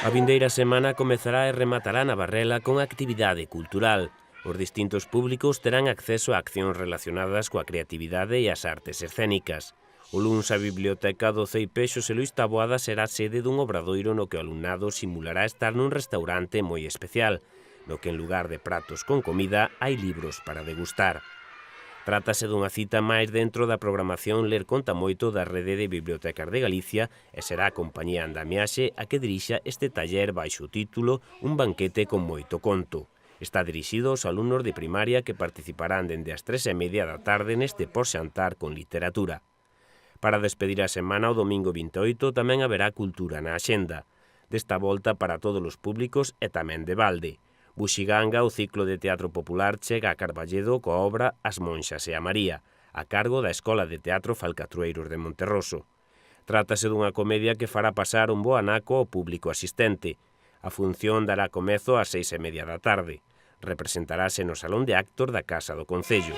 A vindeira semana comezará e rematará na Barrela con actividade cultural. Os distintos públicos terán acceso a accións relacionadas coa creatividade e as artes escénicas. O luns a Biblioteca do Ceipexos e Luís Taboada será sede dun obradoiro no que o alumnado simulará estar nun restaurante moi especial, no que en lugar de pratos con comida hai libros para degustar. Trátase dunha cita máis dentro da programación Ler Conta Moito da Rede de Bibliotecas de Galicia e será a compañía Andamiaxe a que dirixa este taller baixo o título Un banquete con moito conto. Está dirixido aos alumnos de primaria que participarán dende as 3:30 da tarde neste posxantar con literatura. Para despedir a semana o domingo 28 tamén haberá cultura na axenda. Desta volta para todos os públicos e tamén de balde. Buxiganga, o ciclo de teatro popular, chega a Carballedo coa obra As Monxas e a María, a cargo da Escola de Teatro Falcatrueiros de Monterroso. Trátase dunha comedia que fará pasar un bo anaco ao público asistente. A función dará comezo ás 6:30 da tarde. Representarase no Salón de Actos da Casa do Concello.